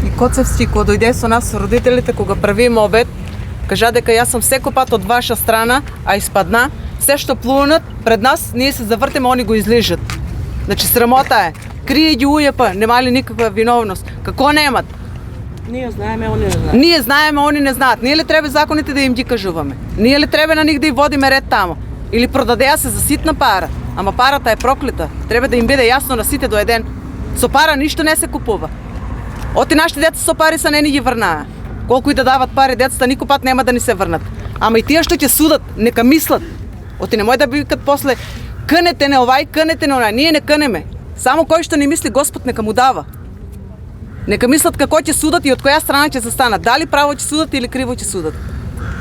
И Коцевски, кога дојде со нас со родителите, кога правиме обед, кажа дека јас сум секој пат од ваша страна, а испадна, се што плунат пред нас, ние се завртиме, они го излижат. Значи срамота е. Крие ги УЈП, немали никаква виновност. Како немат? Ние знаеме, они не знаат. Ние знаеме, они не знаат. Ние ли треба законите да им ги кажуваме? Ние ли треба на них да и водиме ред тамо? Или продадеа се за ситна пара? Ама парата е проклета. Треба да им биде јасно на сите до еден. Со пара ништо не се купува. Оти нашите деца со пари са не ни ги врнаа. Колку и да дават пари децата, никој пат нема да ни се врнат. Ама и тие што ќе судат, нека мислат. Оти немој да викат после кънете не овај, кънете не онај. Ние не кънеме. Само кој што не мисли Господ нека му дава. Нека мислат како ќе судат и од која страна ќе застанат. Дали право ќе судат или криво ќе судат.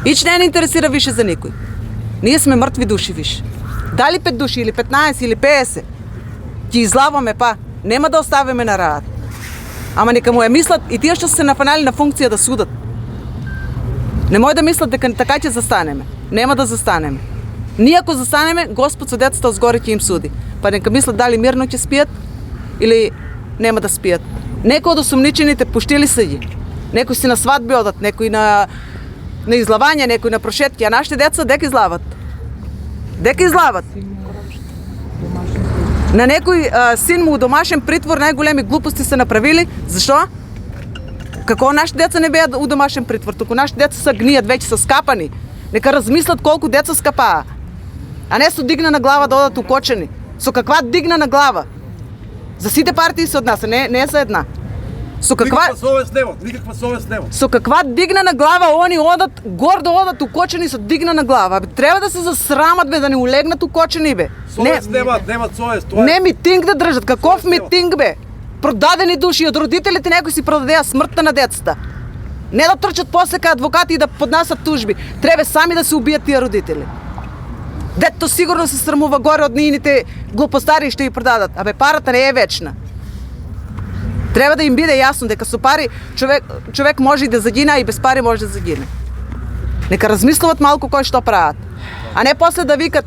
Ич не интересира више за никој. Ние сме мртви души више. Дали 5 души или 15 или 50 ќе излаваме па, нема да оставиме на раат. Ама нека му ја мислат и тие што се нафанали на функција да судат. Немој да мислат дека така ќе застанеме. Нема да застанеме. Ние ако застанеме, Господ со децата згоре ќе им суди. Па нека мислат дали мирно ќе спијат или нема да спијат. Некои од осумничените пуштили се ги. Некои си на свадби одат, некои на излавања, некои на прошетки, а нашите деца дека излават? Дека излават? На некој син му у домашен притвор најголеми глупости се направили. Зашо? Како нашите деца не беа у домашен притвор, туку нашите деца се гнијат, веќе се скапани. Нека размислат колку деца скапаа. А не со дигна на глава да одат укочени. Со каква дигна на глава? За сите партии се од нас, не за една. Со каква никаква совест нема. Со каква дигна на глава они одат, гордо одат укочени со дигна на глава. Треба да се засрамат бе, да не улегнат укочени бе. Совест немат совест. Не митинг да држат, каков митинг бе? Продадени души од родителите, некои си продадеа смртта на децата. Не да трчат после кај адвокати и да поднасат тужби. Треба сами да се убијат тие родители. Дето сигурно се срамува горе од нивните глупостари што ги продадат. Абе парата не е вечна. Треба да им биде јасно дека со пари човек може и да загине, а и без пари може да загине. Нека размислуват малку кој што прават. А не после да викат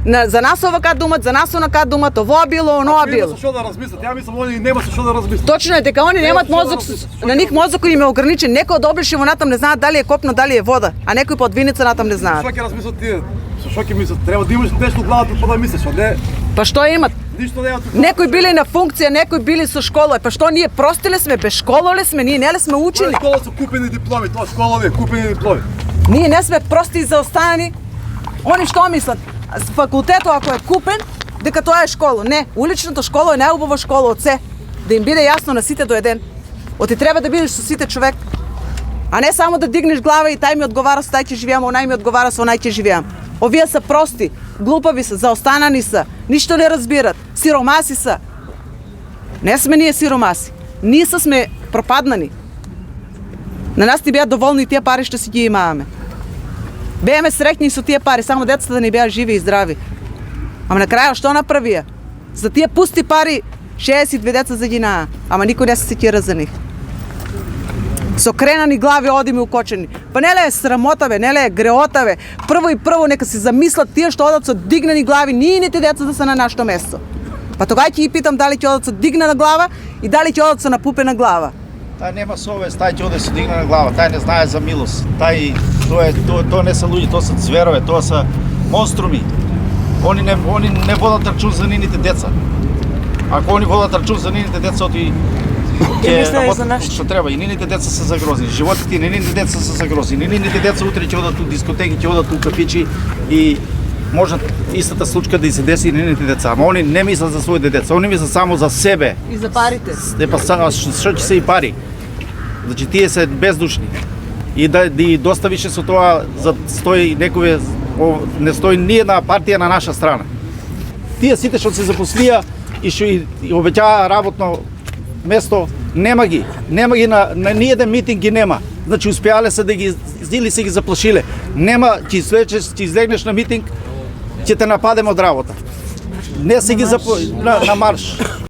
за нас овака думат, за нас онака думат, ово било, оно било. Нема со што да размислат. Ја мислам они нема со што да размислат. Точно е дека они немат мозок, на них мозокот им е ограничен. Некој од облишево натам не знаат дали е копно, дали е вода, а некој под виница натам не знаат. Што ќе размислат тие? Со што ќе мислат? Треба да имаш нешто во главата па да мислиш, а не. Па што имат? Ништо нема. Некои били на функција, некои били со школа. Па што ние прости ли сме, без школа ли сме, ние не ли сме учени? Школа со купени дипломи, тоа школа не, купени дипломи. Ние не сме прости и заостанани. Они што мислат? Факултетот ако е купен, дека тоа е школа. Не, уличната школа е најубава школа од се. Да им биде јасно на сите до еден. Оти треба да бидеш со сите човек. А не само да дигнеш глава и тај ми одговара со тај ќе живеам, онај ми одговара со онај ќе живеам. Овие се прости, глупави се, заостанани се, ништо не разбират, сиромаси се. Не сме ние сиромаси. Ние сме пропаднани. На нас ни беа доволни тие пари што си ги имааме. Бееме среќни со тие пари, само децата да ни беа живи и здрави. Ама на крајот што направија? За тие пусти пари 62 деца загинаа, ама никој не се сеќира за нив. Со кренани глави одиме укочени. Па неле е срамота бе, неле е греота бе. Прво и прво нека се замислат тие што одат со дигнани глави, нивните деца да се на нашето место. Па тогаш ќе ги питам дали ќе одат со дигнана глава и дали ќе одат со напупена глава. Тај нема совест, тај ќе оде со дигнана глава, тај не знае за милост. Тоа не се луѓе, тоа се зверове, тоа се монструми. Они не водат рачун за нивните деца. Ако они водат рачун за нивните деца, оти ќе работат што треба. И нивните деца се загрозени. Животите на нивните деца се загрозени. Нивните деца утре ќе одат у дискотеки, ќе одат у кафичи и може истата случка да и се деси и нивните деца. Ама они не мислат за своите деца, они мислат само за себе. И за парите. Па што ќе се и пари. Значи тие се бездушни. И да и доста више со тоа стои некој не стои ни една партија на наша страна. Тие сите што се запослија и што и обеќаа работно место нема ги на ни еден митинг ги нема. Значи успеале се да ги или се ги заплашиле. Нема ќе излегнеш на митинг ќе те нападеме од работа. Не се ги на марш.